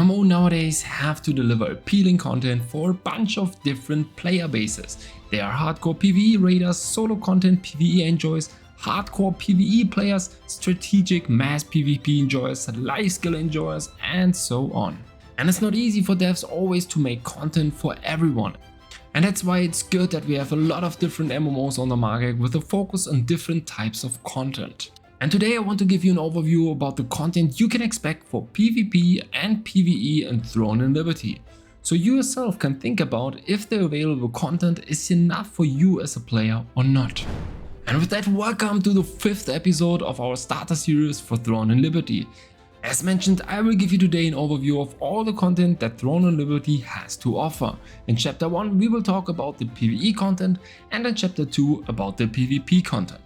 MMO nowadays have to deliver appealing content for a bunch of different player bases. They are hardcore PvE raiders, solo content PvE enjoyers, hardcore PvE players, strategic mass PvP enjoyers, life skill enjoyers, and so on. And it's not easy for devs always to make content for everyone. And that's why it's good that we have a lot of different MMOs on the market with a focus on different types of content. And today I want to give you an overview about the content you can expect for PvP and PvE in Throne and Liberty, so you yourself can think about if the available content is enough for you as a player or not. And with that, welcome to the 5th episode of our starter series for Throne and Liberty. As mentioned, I will give you today an overview of all the content that Throne and Liberty has to offer. In chapter 1 we will talk about the PvE content, and in chapter 2 about the PvP content.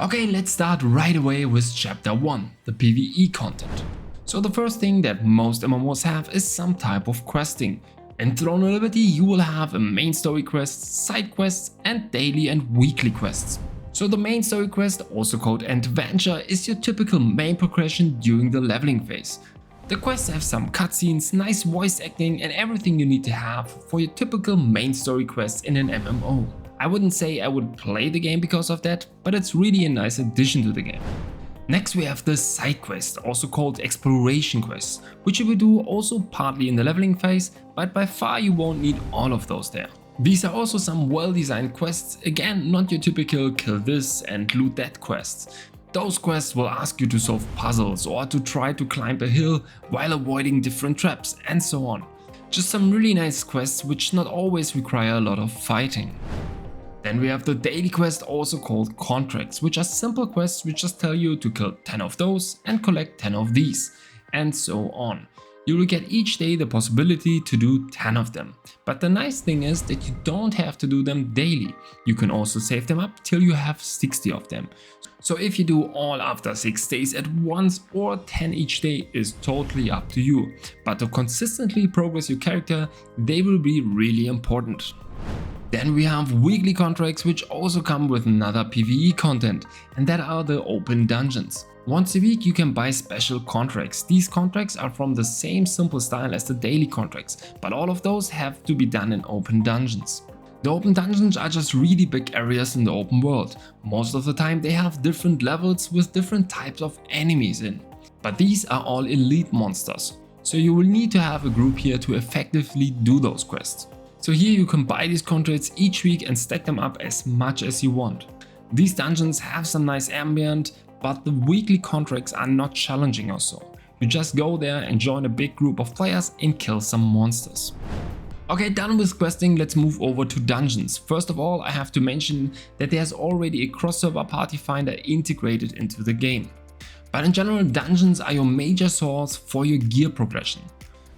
Okay, let's start right away with chapter 1, the PvE content. So the first thing that most MMOs have is some type of questing. In Throne and Liberty you will have a main story quest, side quests, and daily and weekly quests. So the main story quest, also called Adventure, is your typical main progression during the leveling phase. The quests have some cutscenes, nice voice acting, and everything you need to have for your typical main story quests in an MMO. I wouldn't say I would play the game because of that, but it's really a nice addition to the game. Next we have the side quest, also called exploration quests, which you will do also partly in the leveling phase, but by far you won't need all of those there. These are also some well-designed quests, again not your typical kill this and loot that quests. Those quests will ask you to solve puzzles or to try to climb a hill while avoiding different traps and so on. Just some really nice quests which not always require a lot of fighting. Then we have the daily quest, also called contracts, which are simple quests which just tell you to kill 10 of those and collect 10 of these, and so on. You will get each day the possibility to do 10 of them. But the nice thing is that you don't have to do them daily. You can also save them up till you have 60 of them. So if you do all after 6 days at once or 10 each day is totally up to you. But to consistently progress your character, they will be really important. Then we have weekly contracts, which also come with another PvE content, and that are the open dungeons. Once a week you can buy special contracts. These contracts are from the same simple style as the daily contracts, but all of those have to be done in open dungeons. The open dungeons are just really big areas in the open world. Most of the time they have different levels with different types of enemies in. But these are all elite monsters, so you will need to have a group here to effectively do those quests. So here you can buy these contracts each week and stack them up as much as you want. These dungeons have some nice ambient, but the weekly contracts are not challenging or so. You just go there and join a big group of players and kill some monsters. Okay, done with questing, let's move over to dungeons. First of all, I have to mention that there's already a cross-server party finder integrated into the game. But in general, dungeons are your major source for your gear progression.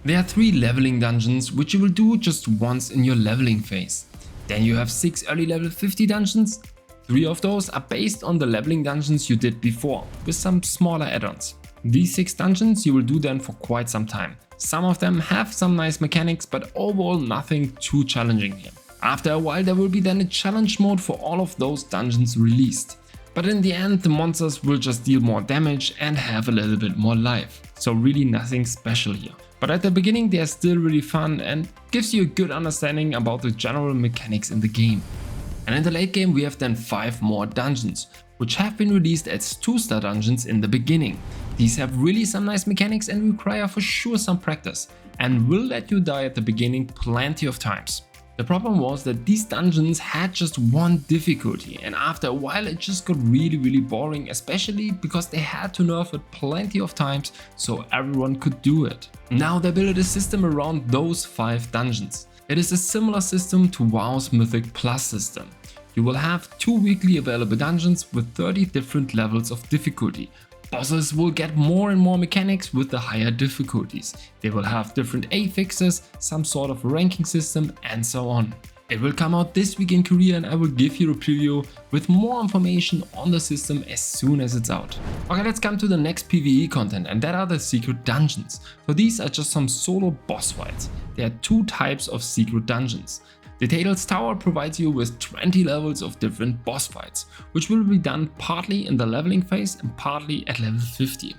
There are 3 leveling dungeons which you will do just once in your leveling phase. Then you have 6 early level 50 dungeons. 3 of those are based on the leveling dungeons you did before, with some smaller add-ons. These 6 dungeons you will do then for quite some time. Some of them have some nice mechanics, but overall nothing too challenging here. After a while there will be then a challenge mode for all of those dungeons released. But in the end the monsters will just deal more damage and have a little bit more life. So really nothing special here. But at the beginning they are still really fun and gives you a good understanding about the general mechanics in the game. And in the late game we have then 5 more dungeons, which have been released as 2-star dungeons in the beginning. These have really some nice mechanics and require for sure some practice, and will let you die at the beginning plenty of times. The problem was that these dungeons had just one difficulty, and after a while it just got really boring, especially because they had to nerf it plenty of times so everyone could do it. Now they built a system around those 5 dungeons. It is a similar system to WoW's Mythic Plus system. You will have 2 weekly available dungeons with 30 different levels of difficulty. Bosses will get more and more mechanics with the higher difficulties. They will have different affixes, some sort of ranking system, and so on. It will come out this week in Korea and I will give you a preview with more information on the system as soon as it's out. Okay, let's come to the next PvE content, and that are the secret dungeons. So these are just some solo boss fights. There are 2 types of secret dungeons. The Tails Tower provides you with 20 levels of different boss fights, which will be done partly in the leveling phase and partly at level 50.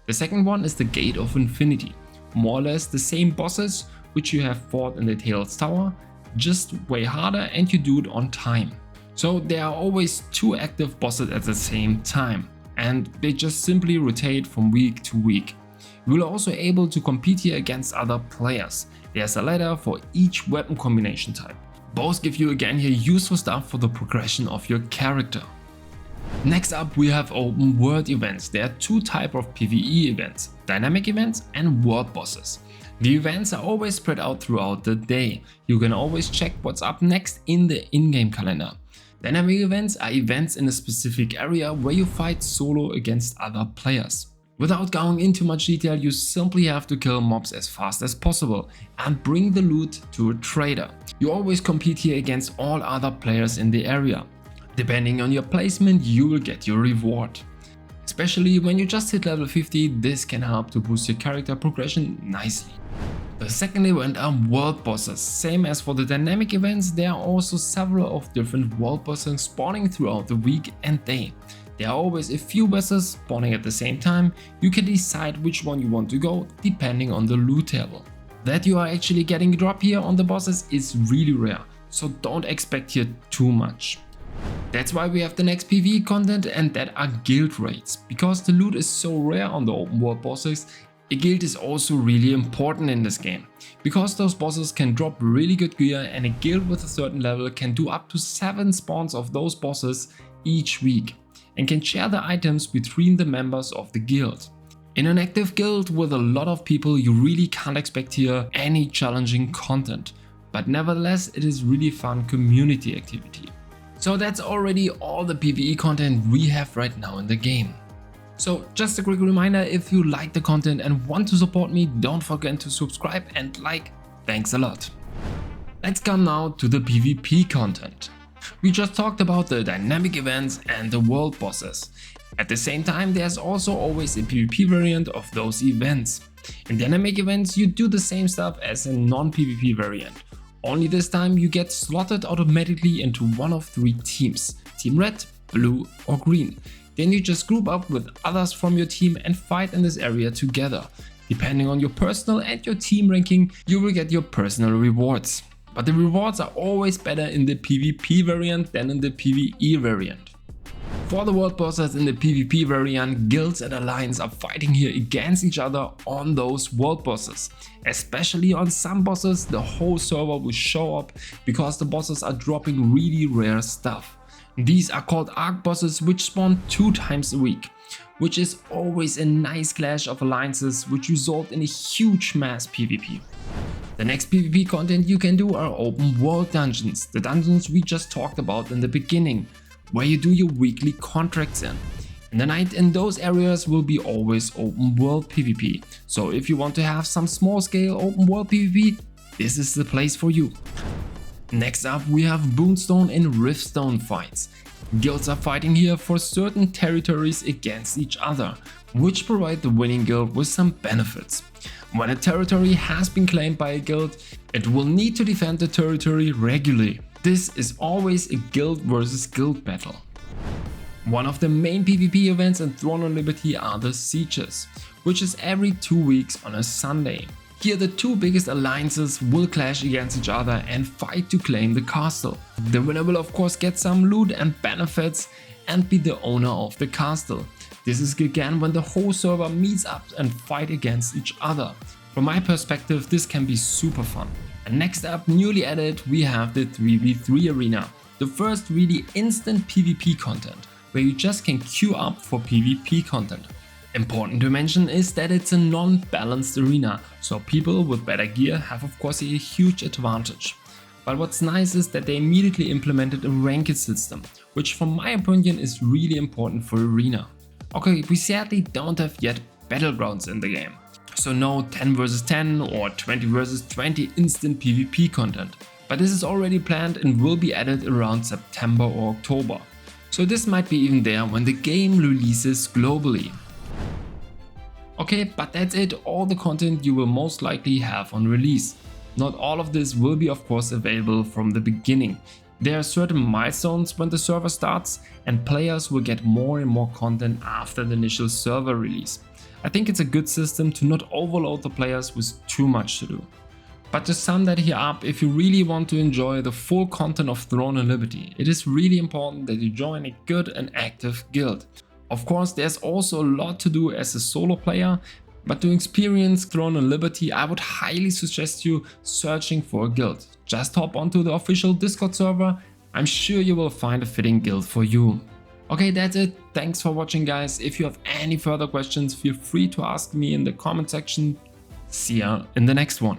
The second one is the Gate of Infinity, more or less the same bosses which you have fought in the Tails Tower, just way harder, and you do it on time. So there are always 2 active bosses at the same time, and they just simply rotate from week to week. You will also able to compete here against other players. There's a ladder for each weapon combination type. Both give you again here useful stuff for the progression of your character. Next up we have open world events. There are 2 types of PvE events, dynamic events and world bosses. The events are always spread out throughout the day. You can always check what's up next in the in-game calendar. Dynamic events are events in a specific area where you fight solo against other players. Without going into much detail, you simply have to kill mobs as fast as possible and bring the loot to a trader. You always compete here against all other players in the area. Depending on your placement, you will get your reward. Especially when you just hit level 50, this can help to boost your character progression nicely. The second event are world bosses. Same as for the dynamic events, there are also several of different world bosses spawning throughout the week and day. There are always a few bosses spawning at the same time. You can decide which one you want to go depending on the loot level. That you are actually getting a drop here on the bosses is really rare, so don't expect here too much. That's why we have the next PVE content, and that are guild raids. Because the loot is so rare on the open world bosses, a guild is also really important in this game. Because those bosses can drop really good gear, and a guild with a certain level can do up to 7 spawns of those bosses each week, and can share the items between the members of the guild. In an active guild with a lot of people, you really can't expect here any challenging content, but nevertheless it is really fun community activity. So that's already all the PvE content we have right now in the game. So just a quick reminder, if you like the content and want to support me, don't forget to subscribe and like. Thanks a lot. Let's come now to the PvP content. We just talked about the dynamic events and the world bosses. At the same time, there's also always a PvP variant of those events. In dynamic events, you do the same stuff as a non-PvP variant. Only this time you get slotted automatically into one of 3 teams, team red, blue or green. Then you just group up with others from your team and fight in this area together. Depending on your personal and your team ranking, you will get your personal rewards. But the rewards are always better in the PvP variant than in the PvE variant. For the world bosses in the PvP variant, guilds and alliances are fighting here against each other on those world bosses. Especially on some bosses, the whole server will show up because the bosses are dropping really rare stuff. These are called arc bosses, which spawn 2 times a week, which is always a nice clash of alliances which result in a huge mass PvP. The next PvP content you can do are open world dungeons, the dungeons we just talked about in the beginning, where you do your weekly contracts in. And the night in those areas will be always open world PvP. So if you want to have some small scale open world PvP, this is the place for you. Next up we have Boonstone and Riftstone fights. Guilds are fighting here for certain territories against each other, which provide the winning guild with some benefits. When a territory has been claimed by a guild, it will need to defend the territory regularly. This is always a guild versus guild battle. One of the main PvP events in Throne of Liberty are the sieges, which is every 2 weeks on a Sunday. Here the 2 biggest alliances will clash against each other and fight to claim the castle. The winner will of course get some loot and benefits and be the owner of the castle. This is again when the whole server meets up and fight against each other. From my perspective, this can be super fun. And next up, newly added, we have the 3v3 arena, the first really instant PvP content, where you just can queue up for PvP content. Important to mention is that it's a non-balanced arena, so people with better gear have of course a huge advantage. But what's nice is that they immediately implemented a ranked system, which from my opinion is really important for arena. Okay, we sadly don't have yet Battlegrounds in the game. So no 10 vs 10 or 20 vs 20 instant PvP content. But this is already planned and will be added around September or October. So this might be even there when the game releases globally. Okay, but that's it, all the content you will most likely have on release. Not all of this will be of course available from the beginning. There are certain milestones when the server starts and players will get more and more content after the initial server release. I think it's a good system to not overload the players with too much to do. But to sum that here up, if you really want to enjoy the full content of Throne and Liberty, it is really important that you join a good and active guild. Of course, there's also a lot to do as a solo player, but to experience Throne and Liberty, I would highly suggest you searching for a guild. Just hop onto the official Discord server, I'm sure you will find a fitting guild for you. Okay, that's it. Thanks for watching, guys. If you have any further questions, feel free to ask me in the comment section. See ya in the next one.